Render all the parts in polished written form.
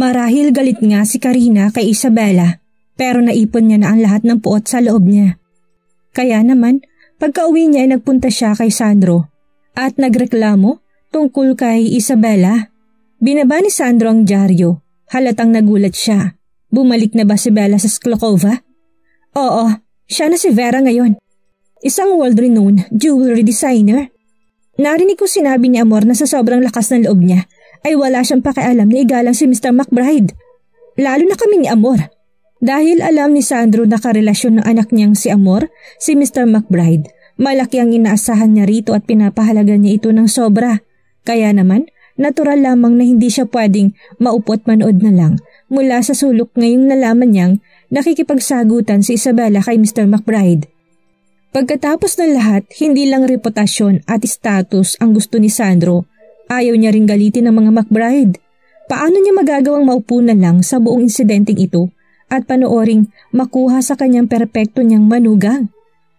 Marahil galit nga si Karina kay Isabela, pero naipon niya na ang lahat ng puot sa loob niya. Kaya naman, pagka-uwi niya ay nagpunta siya kay Sandro at nagreklamo tungkol kay Isabela. Binaba ni Sandro ang dyaryo. Halatang nagulat siya. Bumalik na ba si Bella sa Sklokova? Oo, siya na si Vera ngayon. Isang world-renowned jewelry designer. Narinig ko sinabi ni Amor na sa sobrang lakas ng loob niya ay wala siyang pakialam na igalang si Mr. McBride. Lalo na kami ni Amor. Dahil alam ni Sandro na karelasyon ng anak niyang si Amor, si Mr. McBride, malaki ang inaasahan niya rito at pinapahalagan niya ito ng sobra. Kaya naman, natural lamang na hindi siya pwedeng maupot manood na lang mula sa sulok ngayong nalaman niyang nakikipagsagutan si Isabela kay Mr. McBride. Pagkatapos ng lahat, hindi lang reputasyon at status ang gusto ni Sandro. Ayaw niya ring galitin ng mga McBride. Paano niya magagawang maupo na lang sa buong insidenteng ito at panooring makuha sa kanyang perpekto niyang manugang?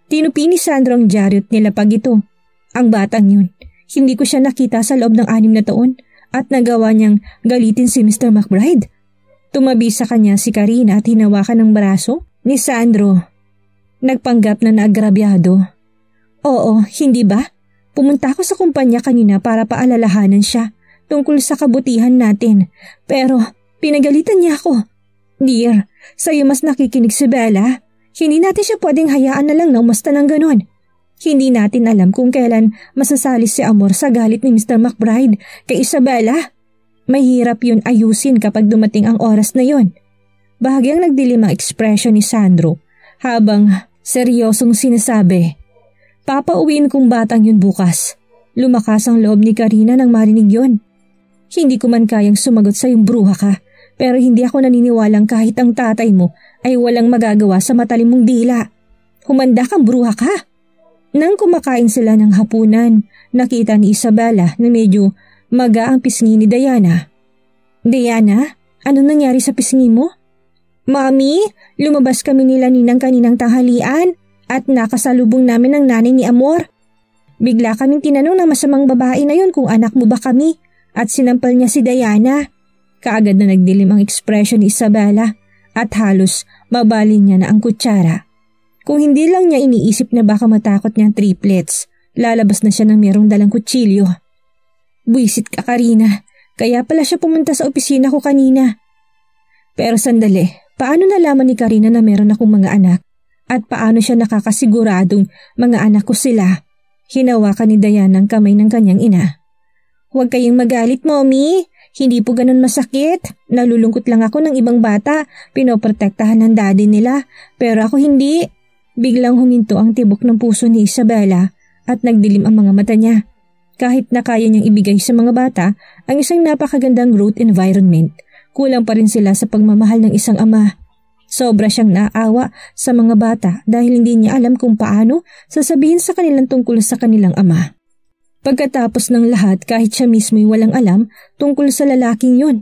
Tinupi ni Sandro ang dyaryo at nilapag ito. Ang batang yun, hindi ko siya nakita sa loob ng 6 na taon at nagawa niyang galitin si Mr. McBride. Tumabi sa kanya si Karina at hinawakan ng braso ni Sandro. Nagpanggap na naagrabyado. Oo, hindi ba? Pumunta ako sa kumpanya kanina para paalalahanan siya tungkol sa kabutihan natin. Pero pinagalitan niya ako. Dear, sa'yo mas nakikinig si Bella. Hindi natin siya pwedeng hayaan na lang na umasta ng ganon. Hindi natin alam kung kailan masasalis si Amor sa galit ni Mr. McBride kay Isabela. Mahirap yun ayusin kapag dumating ang oras na yon. Bahagyang nagdilim ang ekspresyon ni Sandro habang seryosong sinasabi, papauwiin kong batang yun bukas. Lumakas ang loob ni Karina nang marinig yon. Hindi ko man kayang sumagot sa yung bruha ka, pero hindi ako naniniwalang kahit ang tatay mo ay walang magagawa sa matalim mong dila. Humanda kang bruha ka. Nang kumakain sila ng hapunan, nakita ni Isabela na medyo maga ang pisngi ni Diana. Diana, ano nangyari sa pisngi mo? Mami, lumabas kami nila ninang kaninang tanghalian at nakasalubong namin ang nanay ni Amor. Bigla kaming tinanong ng masamang babae na yun kung anak mo ba kami at sinampal niya si Diana. Kaagad na nagdilim ang ekspresyon ni Isabela at halos mabalin niya na ang kutsara. Kung hindi lang niya iniisip na baka matakot niyang triplets, lalabas na siya ng merong dalang kutsilyo. Buisit ka, Karina. Kaya pala siya pumunta sa opisina ko kanina. Pero sandali, paano nalaman ni Karina na meron akong mga anak? At paano siya nakakasiguradong mga anak ko sila? Hinawakan ni Diana ang kamay ng kanyang ina. Huwag kayong magalit, Mommy. Hindi po ganun masakit. Nalulungkot lang ako ng ibang bata. Pinoprotektahan ng daddy nila. Pero ako hindi. Biglang huminto ang tibok ng puso ni Isabela at nagdilim ang mga mata niya. Kahit na kaya niyang ibigay sa mga bata ang isang napakagandang growth environment, kulang pa rin sila sa pagmamahal ng isang ama. Sobra siyang naawa sa mga bata dahil hindi niya alam kung paano sasabihin sa kanilang tungkol sa kanilang ama. Pagkatapos ng lahat, kahit siya mismo'y walang alam tungkol sa lalaking yun.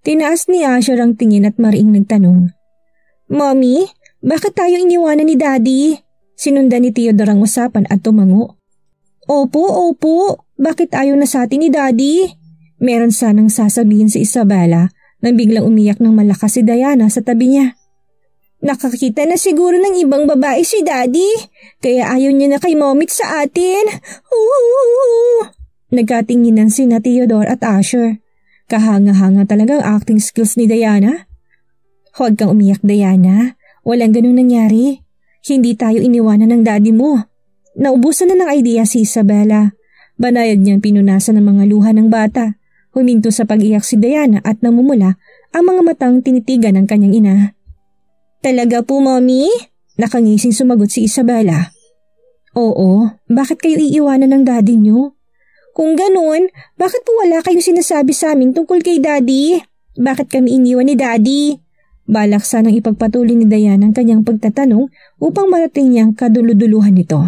Tinaas ni Asher ang tingin at mariing nagtanong, Mommy, bakit tayo iniwanan ni Daddy? Sinundan ni Theodore ang usapan at tumango. Opo. Bakit ayaw na sa atin ni Daddy? Meron sanang sasabihin si Isabela nang biglang umiyak ng malakas si Diana sa tabi niya. Nakakita na siguro ng ibang babae si Daddy, kaya ayaw niya na kay Momit sa atin. Nagkatinginan sina Theodore at Asher. Kahanga-hanga talagang acting skills ni Diana. Huwag kang umiyak, Diana. Walang ganun nangyari. Hindi tayo iniwanan ng daddy mo. Naubusan na ng idea si Isabela. Banayad niyang pinunasan ng mga luha ng bata. Huminto sa pag-iyak si Diana at namumula ang mga matang tinitigan ng kanyang ina. Talaga po, Mommy? Nakangising sumagot si Isabela. Oo, bakit kayo iiwanan ng daddy niyo? Kung ganun, bakit po wala kayong sinasabi sa amin tungkol kay Daddy? Bakit kami iniwan ni Daddy? Balak sanang ipagpatuloy ni Diana ang kanyang pagtatanong upang marating niyang kaduluduluhan nito.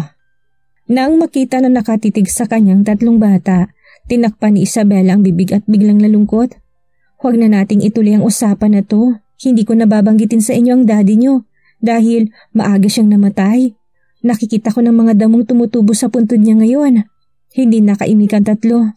Nang makita na nakatitig sa kanyang 3 bata, tinakpan ni Isabela ang bibig at biglang nalungkot. Huwag na nating ituloy ang usapan na to. Hindi ko nababanggitin sa inyo ang daddy niyo dahil maaga siyang namatay. Nakikita ko ng mga damong tumutubo sa puntod niya ngayon. Hindi nakaimik ang 3.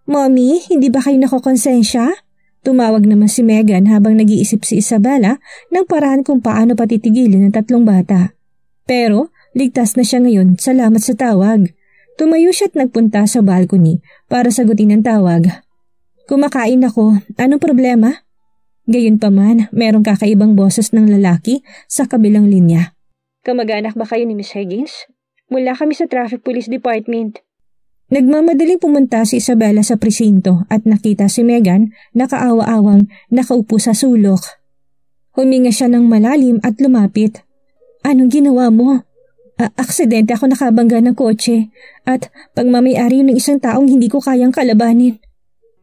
Mommy, hindi ba kayo nakokonsensya? Tumawag naman si Megan habang nag-iisip si Isabela ng paraan kung paano patitigilin ang tatlong bata. Pero ligtas na siya ngayon, salamat sa tawag. Tumayo siya at nagpunta sa balcony para sagutin ang tawag. Kumakain ako, anong problema? Gayunpaman, merong kakaibang boses ng lalaki sa kabilang linya. Kamag-anak ba kayo ni Miss Higgins? Mula kami sa Traffic Police Department. Nagmamadaling pumunta si Isabela sa presinto at nakita si Megan na kaawa-awang nakaupo sa sulok. Huminga siya ng malalim at lumapit. Anong ginawa mo? Aksidente ako nakabangga ng kotse at pagmamayari ng isang taong hindi ko kayang kalabanin.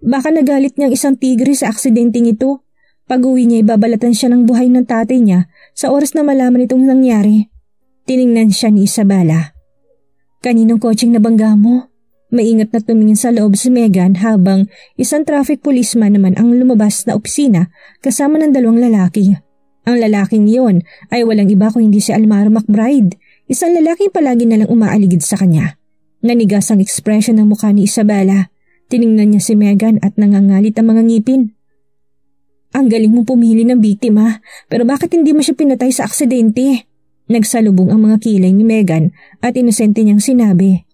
Baka nagalit niyang isang tigre sa aksidenteng ito. Pag-uwi niya ibabalatan siya ng buhay ng tatay niya sa oras na malaman itong nangyari. Tiningnan siya ni Isabela. Kaninong kotseng nabangga mo? Maingat na tumingin sa loob si Megan habang isang traffic policeman naman ang lumabas na opisina kasama ng dalawang lalaki. Ang lalaking iyon ay walang iba kung hindi si Almaro McBride, isang lalaking palagi nalang umaaligid sa kanya. Nanigas ang ekspresyon ng mukha ni Isabela. Tiningnan niya si Megan at nangangalit ang mga ngipin. Ang galing mong pumili ng biktima, pero bakit hindi mo siya pinatay sa aksidente? Nagsalubong ang mga kilay ni Megan at inosente niyang sinabi.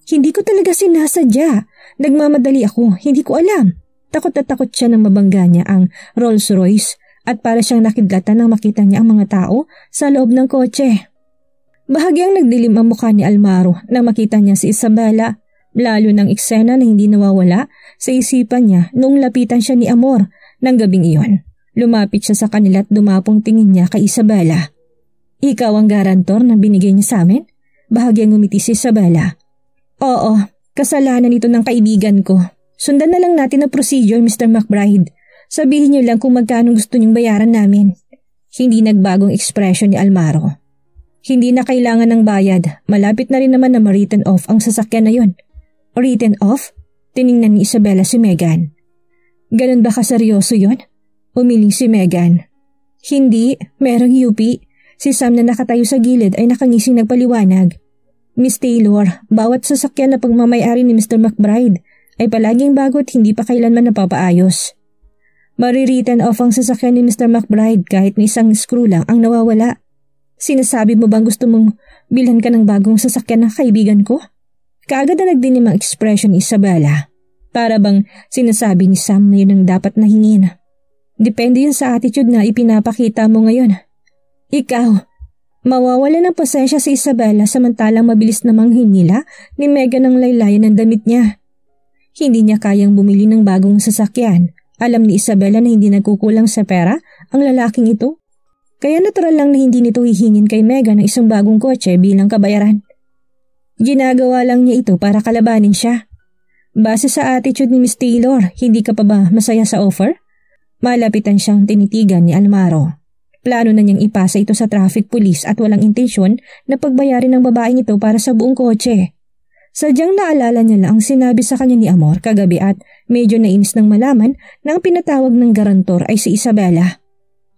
Hindi ko talaga sinasadya. Nagmamadali ako, hindi ko alam. Takot na takot siya nang mabangga niya ang Rolls Royce at para siyang nakidlatan nang makita niya ang mga tao sa loob ng kotse. Bahagyang nagdilim ang mukha ni Almaro nang makita niya si Isabela, lalo ng eksena na hindi nawawala sa isipan niya noong lapitan siya ni Amor ng gabing iyon. Lumapit siya sa kanila at dumapong tingin niya kay Isabela. Ikaw ang garantor na binigay niya sa amin? Bahagyang ngumiti si Isabela. Oo, kasalanan ito ng kaibigan ko. Sundan na lang natin ang procedure, Mr. McBride. Sabihin niyo lang kung magkano gusto niyong bayaran namin. Hindi nagbagong ekspresyon ni Almaro. Hindi na kailangan ng bayad. Malapit na rin naman na ma-written off ang sasakyan na yon. Written off? Tiningnan ni Isabela si Megan. Ganun ba kaseryoso yon? Umiling si Megan. Hindi, merong UP. Si Sam na nakatayo sa gilid ay nakangising nagpaliwanag. Miss Taylor, bawat sasakyan na pagmamayari ni Mr. McBride ay palaging bago at hindi pa kailanman napapaayos. Mariritten off ang sasakyan ni Mr. McBride kahit na isang screw lang ang nawawala. Sinasabi mo bang gusto mong bilhan ka ng bagong sasakyan ng kaibigan ko? Kaagad na nagdinim ang ekspresyon ni Isabela. Para bang sinasabi ni Sam na yun ang dapat nahingin. Depende yun sa attitude na ipinapakita mo ngayon. Ikaw, mawawala ng pasensya si Isabela samantalang mabilis namang hinila ni Megan ang laylayan ng damit niya. Hindi niya kayang bumili ng bagong sasakyan. Alam ni Isabela na hindi nagkukulang sa pera ang lalaking ito. Kaya natural lang na hindi nito hihingin kay Megan ng isang bagong kotse bilang kabayaran. Ginagawa lang niya ito para kalabanin siya. Base sa attitude ni Miss Taylor, hindi ka pa ba masaya sa offer? Malapitan siyang tinitigan ni Almaro. Plano na niyang ipasa ito sa traffic police at walang intensyon na pagbayarin ng babaeng ito para sa buong kotse. Sadyang naalala niya lang ang sinabi sa kanya ni Amor kagabi at medyo nainis nang malaman na ang pinatawag ng garantor ay si Isabela.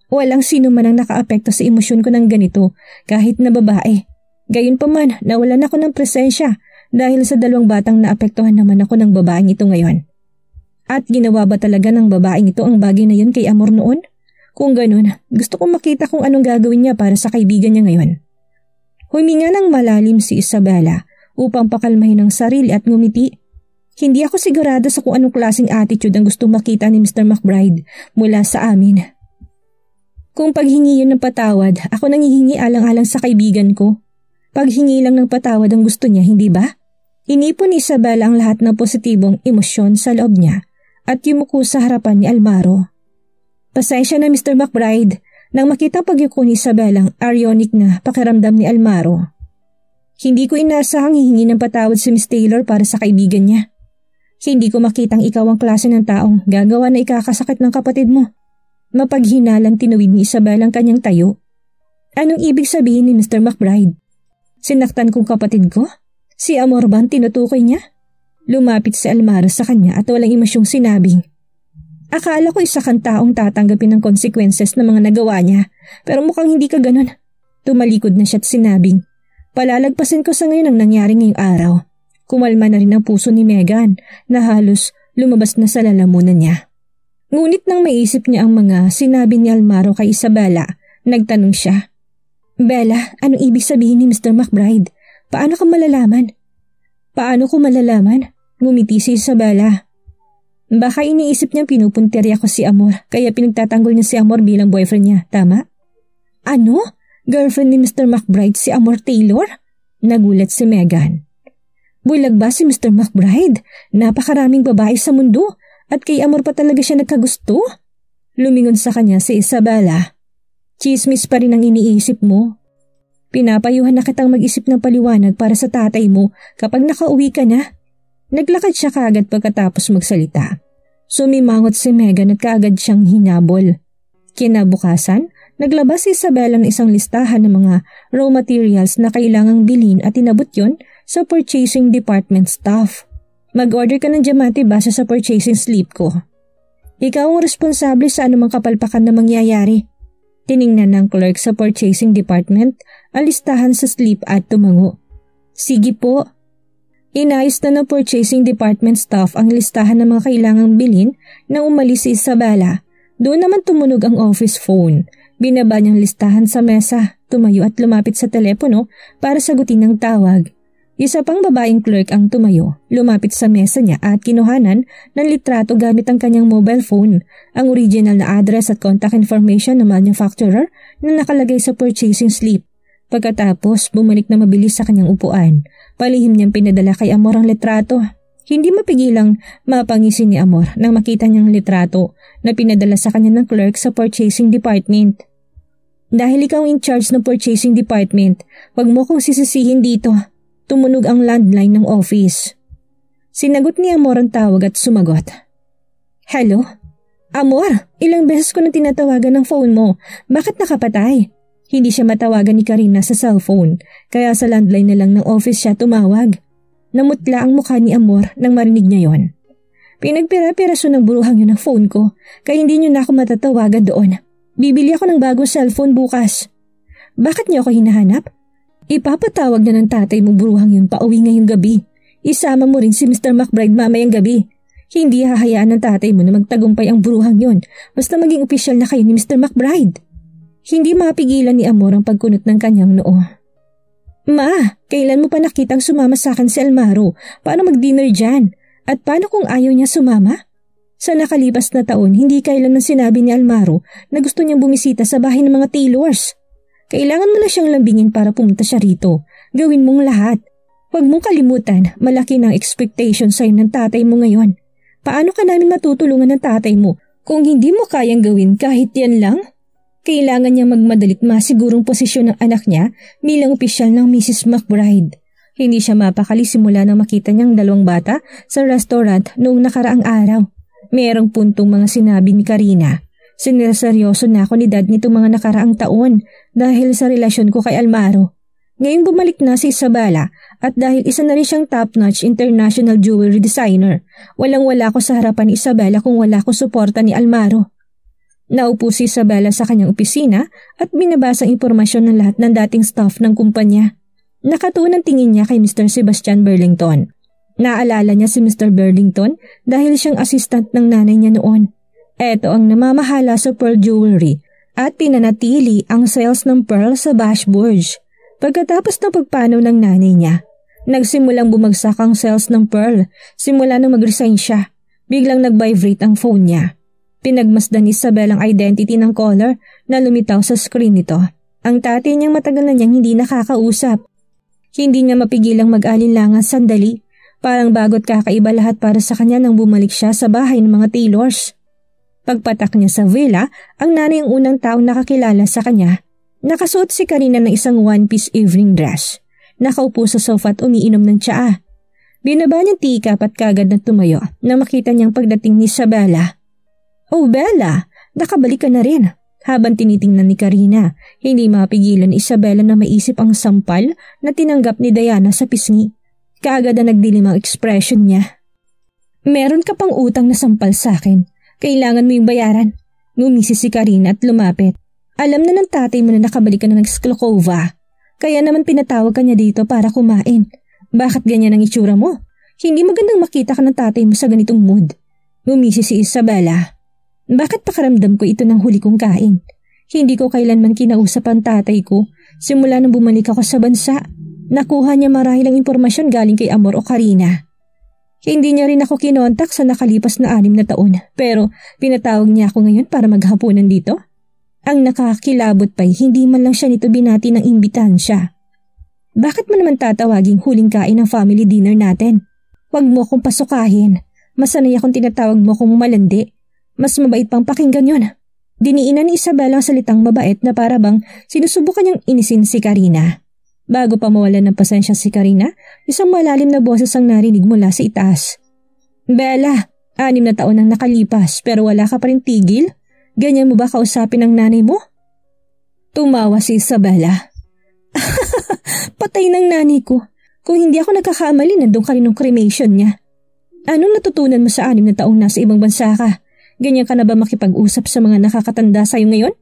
Walang sino man ang nakaapekto sa emosyon ko ng ganito kahit na babae. Gayunpaman, nawalan ako ng presensya dahil sa dalawang batang naapektuhan naman ako ng babaeng ito ngayon. At ginawa ba talaga ng babaeng ito ang bagay na yun kay Amor noon? Kung ganun, gusto kong makita kung anong gagawin niya para sa kaibigan niya ngayon. Huminga ng malalim si Isabela upang pakalmahin ang sarili at ngumiti. Hindi ako sigurado sa kung anong klaseng attitude ang gustong makita ni Mr. McBride mula sa amin. Kung paghingi yun ng patawad, ako nanghihingi alang-alang sa kaibigan ko. Paghingi lang ng patawad ang gusto niya, hindi ba? Inipon ni Isabela ang lahat ng positibong emosyon sa loob niya at yumuko sa harapan ni Almaro. Pasensya na Mr. McBride nang makita pagyuko ni Isabela ang ionic na pakiramdam ni Almaro. Hindi ko inasahang hihingi ng patawad si Miss Taylor para sa kaibigan niya. Hindi ko makitang ikaw ang klase ng taong gagawa na ikakasakit ng kapatid mo. Mapaghinalang tinuwid ni Isabela ang kanyang tayo. Anong ibig sabihin ni Mr. McBride? Sinaktan kong kapatid ko? Si Amor ba ang tinutukoy niya? Lumapit si Almaro sa kanya at walang emosyong sinabing. Akala ko isa kang taong tatanggapin ng consequences ng mga nagawa niya, pero mukhang hindi ka ganun. Tumalikod na siya at sinabing, palalagpasin ko sa ngayon ang nangyari ngayong araw. Kumalma na rin ang puso ni Megan na halos lumabas na sa lalamunan niya. Ngunit nang maisip niya ang mga sinabi ni Almaro kay Isabela, nagtanong siya. Bella, anong ibig sabihin ni Mr. McBride? Paano ka malalaman? Paano ko malalaman? Ngumiti si Isabela. Baka iniisip niyang pinupuntirya ko si Amor, kaya pinagtatanggol niya si Amor bilang boyfriend niya, tama? Ano? Girlfriend ni Mr. McBride si Amor Taylor? Nagulat si Megan. Bulag ba si Mr. McBride? Napakaraming babae sa mundo at kay Amor pa talaga siya nagkagusto? Lumingon sa kanya si Isabela. Chismis pa rin ang iniisip mo. Pinapayuhan na kitang mag-isip ng paliwanag para sa tatay mo kapag nakauwi ka na. Naglakad siya kaagad pagkatapos magsalita. Sumimangot si Megan at kaagad siyang hinabol. Kinabukasan, naglabas si Isabela ng isang listahan ng mga raw materials na kailangang bilhin at inabot yon sa purchasing department staff. Mag-order ka ng diamante base sa purchasing slip ko. Ikaw ang responsable sa anumang kapalpakan na mangyayari. Tiningnan ng clerk sa purchasing department ang listahan sa slip at tumango. Sige po. Inayos na ng purchasing department staff ang listahan ng mga kailangang bilhin nang umalis si Isabela. Doon naman tumunog ang office phone. Binaba niyang listahan sa mesa, tumayo at lumapit sa telepono para sagutin ang tawag. Isa pang babaeng clerk ang tumayo, lumapit sa mesa niya at kinuhanan ng litrato gamit ang kanyang mobile phone, ang original na address at contact information ng manufacturer na nakalagay sa purchasing slip. Pagkatapos, bumalik na mabilis sa kanyang upuan. Palihim niyang pinadala kay Amor ang litrato. Hindi mapigilang mapangisi ni Amor nang makita niyang litrato na pinadala sa kanya ng clerk sa purchasing department. Dahil ikaw in charge ng purchasing department, wag mo kong sisisihin dito. Tumunog ang landline ng office. Sinagot ni Amor ang tawag at sumagot. Hello? Amor, ilang beses ko na tinatawagan ng phone mo. Bakit nakapatay? Hindi siya matawagan ni Karina sa cellphone, kaya sa landline na lang ng office siya tumawag. Namutla ang mukha ni Amor nang marinig niya yon. Pinagpira-piraso ng buruhang yun ang phone ko, kaya hindi niyo na ako matatawagan doon. Bibili ako ng bagong cellphone bukas. Bakit niyo ako hinahanap? Ipapatawag na ng tatay mo buruhang yun pauwi ngayong gabi. Isama mo rin si Mr. McBride mamayang gabi. Hindi hahayaan ng tatay mo na magtagumpay ang buruhang yun basta maging opisyal na kayo ni Mr. McBride. Hindi mapigilan ni Amor ang pagkunot ng kanyang noo. Ma, kailan mo pa nakitang sumama sa akin si Almaro para mag-dinner dyan? At paano kung ayaw niya sumama? Sa nakalipas na taon, hindi kailanman sinabi ni Almaro na gusto niyang bumisita sa bahay ng mga Taylors. Kailangan mo na siyang lambingin para pumunta siya rito. Gawin mong lahat. Huwag mong kalimutan, malaki ng expectation sa'yo ng tatay mo ngayon. Paano ka namin matutulungan ng tatay mo kung hindi mo kayang gawin kahit yan lang? Kailangan niyang magmadalit masigurong posisyon ng anak niya bilang opisyal ng Mrs. McBride. Hindi siya mapakali simula nang makita niyang dalawang bata sa restaurant noong nakaraang araw. Mayroong puntong mga sinabi ni Karina. Sinerseryoso na ako ni Dad nitong mga nakaraang taon dahil sa relasyon ko kay Almaro. Ngayong bumalik na si Isabela at dahil isa na rin siyang top-notch international jewelry designer, walang-wala ko sa harapan ni Isabela kung wala ko suporta ni Almaro. Naupo si Isabela sa kanyang opisina at binabasa ang impormasyon ng lahat ng dating staff ng kumpanya. Nakatuon ang tingin niya kay Mr. Sebastian Burlington. Naalala niya si Mr. Burlington dahil siyang assistant ng nanay niya noon. Ito ang namamahala sa pearl jewelry at pinanatili ang sales ng pearl sa Bashburg. Pagkatapos ng pagpanaw ng nanay niya, nagsimulang bumagsak ang sales ng pearl simula nang mag-resign siya. Biglang nag-vibrate ang phone niya. Pinagmasdan ni Isabel ang identity ng caller na lumitaw sa screen nito. Ang tatay niyang matagal na niyang hindi nakakausap. Hindi niya mapigilang mag-alinlangan sandali. Parang bago't kakaiba lahat para sa kanya nang bumalik siya sa bahay ng mga Taylors. Pagpatak niya sa villa, ang nanay ang unang taong nakakilala sa kanya. Nakasuot si Karina ng isang one-piece evening dress. Nakaupo sa sofa at umiinom ng tsaa. Binaba niyang teacup at kagad na tumayo nang makita niyang pagdating ni Isabela. Oh Bella, nakabalik ka na rin. Habang tinitingnan ni Karina, hindi mapigilan ni Isabela na maisip ang sampal na tinanggap ni Diana sa pisngi. Kaagad na nagdilim ang ekspresyon niya. Meron ka pang utang na sampal sa akin. Kailangan mo yung bayaran. Ngumisi si Karina at lumapit. Alam na ng tatay mo na nakabalik ka na ng Sklokova. Kaya naman pinatawag ka niya dito para kumain. Bakit ganyan ang itsura mo? Hindi magandang makita ka ng tatay mo sa ganitong mood. Ngumisi si Isabela. Bakit pakaramdam ko ito ng huli kong kain? Hindi ko kailanman kinausap ang tatay ko simula nang bumalik ako sa bansa. Nakuha niya marahil ang impormasyon galing kay Amor o Karina. Hindi niya rin ako kinontak sa nakalipas na 6 na taon pero pinatawag niya ako ngayon para maghapunan dito. Ang nakakilabot pa'y hindi man lang siya nito binati ng imbitansya. Bakit mo naman tatawaging huling kain ng family dinner natin? Huwag mo akong pasukahin. Masanay akong tinatawag mo akong malandi. Mas mabait pang pakinggan yon. Diniinan ni Isabela ang salitang mabait na para bang sinusubukan niyang inisin si Karina. Bago pa mawalan ng pasensya si Karina, isang malalim na boses ang narinig mula sa itaas. Bella, 6 na taon ang nakalipas pero wala ka pa rin tigil? Ganyan mo ba kausapin ang nanay mo? Tumawa si Isabela. Patay ng nanay ko. Kung hindi ako nagkakamali, nandun ka rin ng cremation niya. Anong natutunan mo sa 6 na taong nasa ibang bansa ka? Ganyan ka na ba makipag-usap sa mga nakakatanda sa'yo ngayon?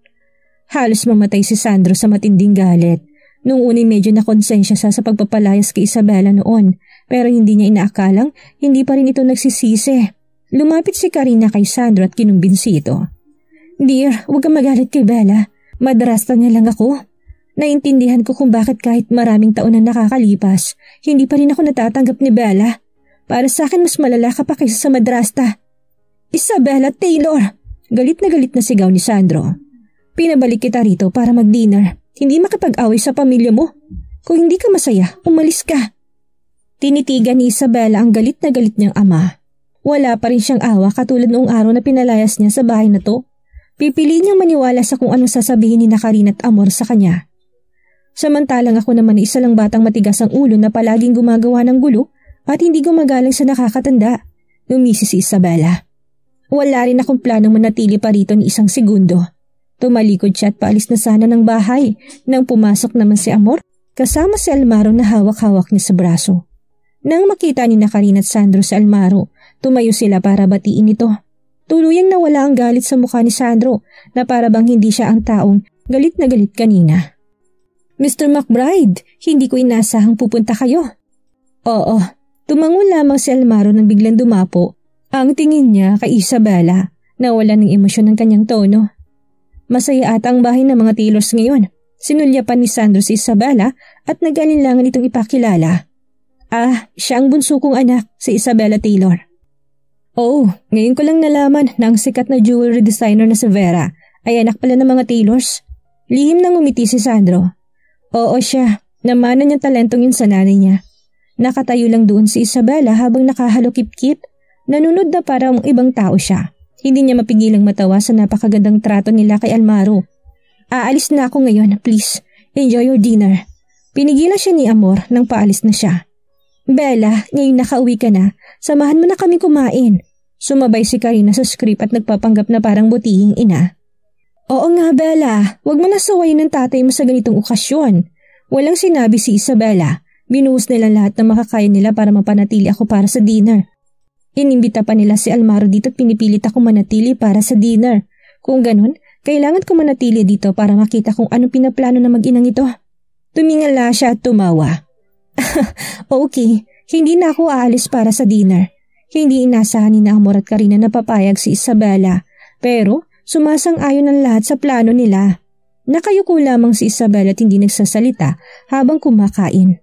Halos mamatay si Sandro sa matinding galit. Nung unay medyo nakonsensya siya sa pagpapalayas kay Isabela noon, pero hindi niya inaakalang hindi pa rin ito nagsisisi. Lumapit si Karina kay Sandro at kinumbinsi ito. Dear, huwag kang magalit kay Bella. Madrasta niya lang ako. Naintindihan ko kung bakit kahit maraming taon na nakakalipas, hindi pa rin ako natatanggap ni Bella. Para sa akin mas malala ka pa kaysa sa madrasta. Isabela Taylor! Galit na sigaw ni Sandro. Pinabalik kita rito para mag-dinner. Hindi makipag-away sa pamilya mo. Kung hindi ka masaya, umalis ka. Tinitigan ni Isabela ang galit na galit niyang ama. Wala pa rin siyang awa katulad noong araw na pinalayas niya sa bahay na to. Pipili niyang maniwala sa kung anong sasabihin ni Karina at Amor sa kanya. Samantalang ako naman ay isa lang batang matigas ang ulo na palaging gumagawa ng gulo at hindi gumagalang sa nakakatanda. Numisi si Isabela. Wala rin akong planong manatili pa rito ni isang segundo. Tumalikod siya at paalis na sana ng bahay nang pumasok naman si Amor kasama si Almaro na hawak-hawak niya sa braso. Nang makita ni Karina at Sandro si Almaro, tumayo sila para batiin ito. Tuluyang nawala ang galit sa mukha ni Sandro na para bang hindi siya ang taong galit na galit kanina. Mr. McBride, hindi ko inasahang pupunta kayo. Oo, tumango lamang si Almaro nang biglang dumapo. Ang tingin niya kay Isabela na wala ng emosyon ng kanyang tono. Masaya ata ang bahay ng mga Taylors ngayon. Sinulyapan ni Sandro si Isabela at nag-alinlangan itong ipakilala. Siya ang bunso kong anak, si Isabela Taylor. Oh, ngayon ko lang nalaman na ang sikat na jewelry designer na si Vera ay anak pala ng mga Taylors. Lihim nang umiti si Sandro. Oo siya, namana niyang talentong yun sa nanay niya. Nakatayo lang doon si Isabela habang nakahalokip-kip. Nanunod na parang ibang tao siya. Hindi niya mapigilang matawa sa napakagandang trato nila kay Almaro. Aalis na ako ngayon, please. Enjoy your dinner. Pinigilan siya ni Amor nang paalis na siya. Bella, ngayon nakauwi ka na. Samahan mo na kami kumain. Sumabay si Karina sa script at nagpapanggap na parang butihing ina. Oo nga Bella, huwag mo nasawayin ng tatay mo sa ganitong okasyon. Walang sinabi si Isabela. Binuhos nila lahat ng makakaya nila para mapanatili ako para sa dinner. Inimbita pa nila si Almaro dito at pinipilit ako manatili para sa dinner. Kung ganun, kailangan ko manatili dito para makita kung ano pinaplano na mag-inang ito. Tumingala siya at tumawa. Okay, hindi na ako aalis para sa dinner. Hindi inasahan ni Amor at Karina na papayag si Isabela, pero sumasang-ayon ang lahat sa plano nila. Nakayuko lamang si Isabela at hindi nagsasalita habang kumakain.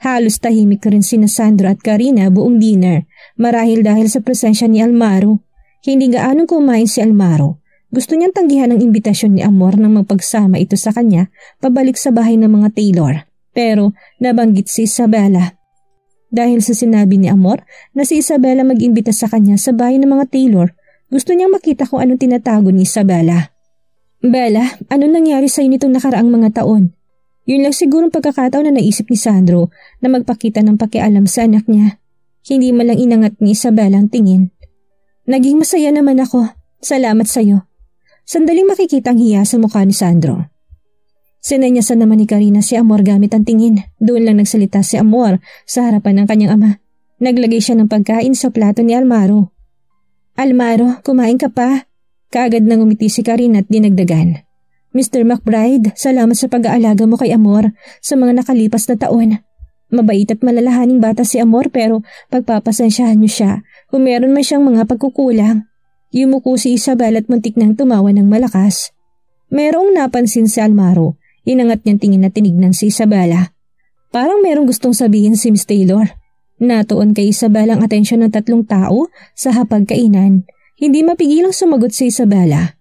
Halos tahimik rin sina Sandro at Karina buong dinner marahil dahil sa presensya ni Almaro. Hindi gaanong kumain si Almaro. Gusto niyang tanggihan ang imbitasyon ni Amor nang magpagsama ito sa kanya pabalik sa bahay ng mga Taylor. Pero nabanggit si Isabela. Dahil sa sinabi ni Amor na si Isabela mag-imbita sa kanya sa bahay ng mga Taylor, gusto niyang makita kung anong tinatago ni Isabela. Bella, ano nangyari sa inyo nitong nakaraang mga taon? Yun lang sigurong pagkakataon na naisip ni Sandro na magpakita ng pakialam sa anak niya. Hindi man lang inangat ni Isabela ang tingin. Naging masaya naman ako. Salamat sa'yo. Sandaling makikita ang hiya sa mukha ni Sandro. Sinenyasan naman ni Karina si Amor gamit ang tingin. Doon lang nagsalita si Amor sa harapan ng kanyang ama. Naglagay siya ng pagkain sa plato ni Almaro. Almaro, kumain ka pa? Kaagad nang umiti si Karina at dinagdagan. Mr. McBride, salamat sa pag-aalaga mo kay Amor sa mga nakalipas na taon. Mabait at malalahaning bata si Amor pero pagpapasensyahan niyo siya kung meron man siyang mga pagkukulang. Yumuko si Isabel at muntik nang tumawa ng malakas. Merong napansin si Almaro. Inangat niyang tingin na tinignan si Isabela. Parang merong gustong sabihin si Miss Taylor. Natuon kay Isabela ang atensyon ng tatlong tao sa hapagkainan. Hindi mapigilang sumagot si Isabela.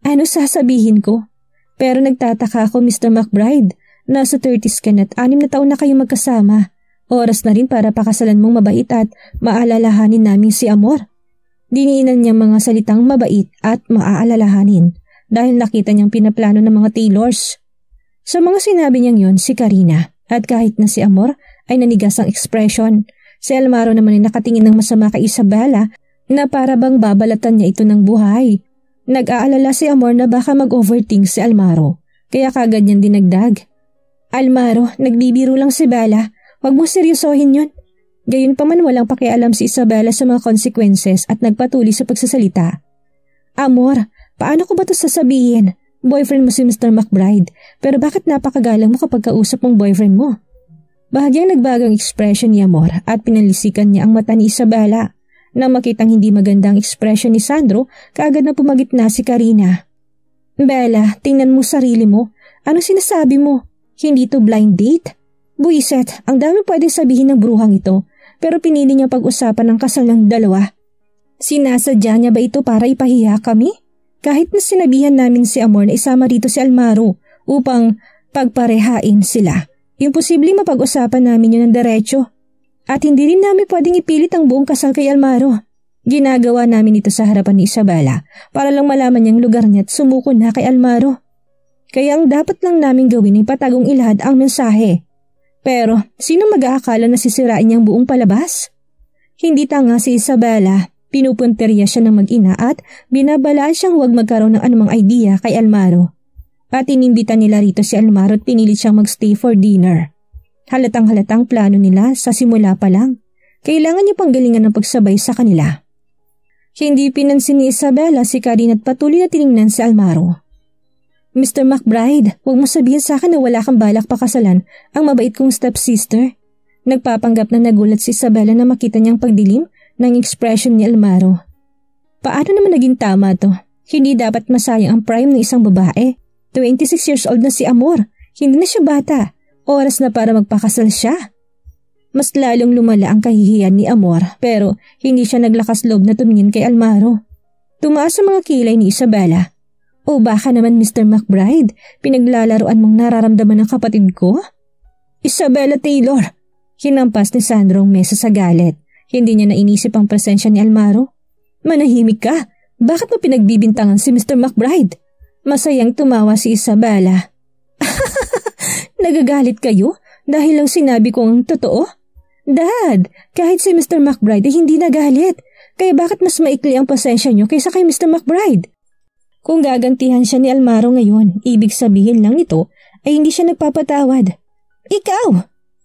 Ano sasabihin ko? Pero nagtataka ako, Mr. McBride. Nasa 30s ka na't 6 na taon na kayo magkasama. Oras na rin para pakasalan mong mabait at maalalahanin namin si Amor. Diniinan niya mga salitang mabait at maaalalahanin dahil nakita niyang pinaplano ng mga Taylors. Sa mga sinabi niyang yon si Karina at kahit na si Amor ay nanigas ang ekspresyon. Si Almaro naman ay nakatingin ng masama kay Isabela na para bang babalatan niya ito ng buhay. Nag-aalala si Amor na baka mag-overthink si Almaro kaya kagad niyang dinagdag. Almaro, nagbibiro lang si Bella. Huwag mo seryosohin yun. Gayon pa man walang pakialam si Isabela sa mga consequences at nagpatuloy sa pagsasalita. Amor, paano ko ba ito sasabihin? Boyfriend mo si Mr. McBride, pero bakit napakagalang mo kapag kausap mong boyfriend mo? Bahagyang nagbagang ekspresyon ni Amor at pinalisikan niya ang mata ni Isabela. Nang makitang hindi magandang ekspresyon ni Sandro, kaagad na pumagitna si Karina. Bella, tingnan mo sarili mo. Ano sinasabi mo? Hindi to blind date? Buiset, ang dami pwedeng sabihin ng bruhang ito, pero pinili niya pag-usapan ng kasal ng dalawa. Sinasadya niya ba ito para ipahiya kami? Kahit na sinabihan namin si Amor na isama rito si Almaro upang pagparehain sila, imposible mapag-usapan namin yun ng diretso. At hindi rin namin pwedeng ipilit ang buong kasal kay Almaro. Ginagawa namin ito sa harapan ni Isabela para lang malaman niyang lugar niya at sumuko na kay Almaro. Kaya ang dapat lang namin gawin ay patagong ilahad ang mensahe. Pero sino mag-aakala na sisirain niyang buong palabas? Hindi tanga si Isabela. Pinupunteriya siya ng mag-ina at binabalaan siyang huwag magkaroon ng anumang idea kay Almaro. At inimbitan nila rito si Almaro at pinilit siyang magstay for dinner. Halatang-halatang plano nila sa simula pa lang. Kailangan niya pang galingan ng pagsabay sa kanila. Hindi pinansin ni Isabela si Karina at patuloy na tiningnan si Almaro. Mr. McBride, huwag mo sabihin sa akin na wala kang balak pakasalan ang mabait kong stepsister. Nagpapanggap na nagulat si Isabela na makita niyang pagdilim ng ekspresyon ni Almaro. Paano naman naging tama to? Hindi dapat masayang ang prime ng isang babae. 26 years old na si Amor. Hindi na siya bata. Oras na para magpakasal siya. Mas lalong lumala ang kahihiyan ni Amor pero hindi siya naglakas loob na tumingin kay Almaro. Tumaas sa mga kilay ni Isabela. O baka naman Mr. McBride, pinaglalaruan mong nararamdaman ng kapatid ko? Isabela Taylor! Hinampas ni Sandro ang mesa sa galit. Hindi niya nainisip ang presensya ni Almaro. Manahimik ka! Bakit mo pinagbibintangan si Mr. McBride? Masayang tumawa si Isabela. Nagagalit kayo dahil lang sinabi ko ang totoo? Dad, kahit si Mr. McBride ay hindi nagalit. Kaya bakit mas maikli ang pasensya niyo kaysa kay Mr. McBride? Kung gagantihan siya ni Almaro ngayon, ibig sabihin lang nito ay hindi siya nagpapatawad. Ikaw!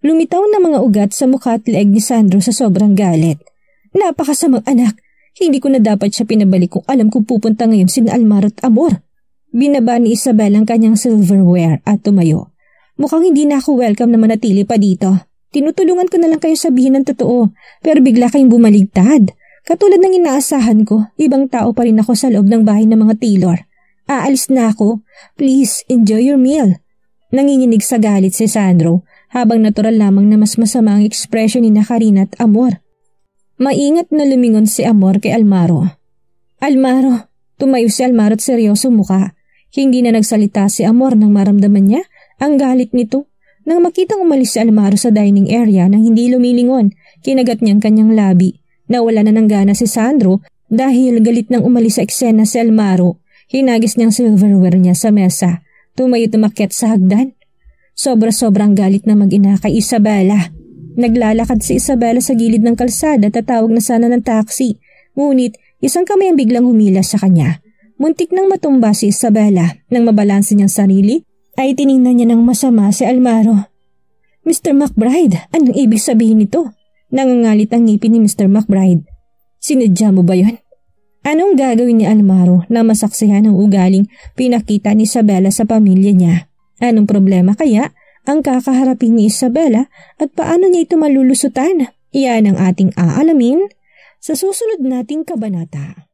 Lumitaw na mga ugat sa mukha at leeg ni Sandro sa sobrang galit. Napakasamang anak. Hindi ko na dapat siya pinabalik kung alam kong pupunta ngayon sina Almaro at Amor. Binaba ni Isabel ang kanyang silverware at tumayo. Mukhang hindi na ako welcome na manatili pa dito. Tinutulungan ko na lang kayo sabihin ng totoo, pero bigla kayong bumaligtad. Katulad ng inaasahan ko, ibang tao pa rin ako sa loob ng bahay ng mga Taylor. Aalis na ako. Please, enjoy your meal. Nanginginig sa galit si Sandro, habang natural lamang na mas masama ang ekspresyon ni Karina at Amor. Maingat na lumingon si Amor kay Almaro. Almaro, tumayo si Almaro at seryoso mukha. Hindi na nagsalita si Amor nang maramdaman niya ang galit nito. Nang makitang umalis si Almaro sa dining area nang hindi lumilingon, kinagat niyang kanyang labi. Nawala na ng gana si Sandro dahil galit nang umalis sa eksena si Almaro. Hinagis niyang silverware niya sa mesa. Tumayo tumakyat sa hagdan. Sobra-sobrang galit na mag-ina kay Isabela. Naglalakad si Isabela sa gilid ng kalsada at tatawag na sana ng taxi. Ngunit isang kamay ang biglang humila sa kanya. Muntik nang matumba si Isabela. Nang mabalanse niyang sarili, ay tiningnan niya ng masama si Almaro. Mr. McBride, anong ibig sabihin nito? Nangangalit ang ngipin ni Mr. McBride. Sinadya mo ba yun? Anong gagawin ni Almaro na masaksihan ang ugaling pinakita ni Isabela sa pamilya niya? Anong problema kaya ang kakaharapin ni Isabela at paano niya ito malulusutan? Iyan ang ating aalamin sa susunod nating kabanata.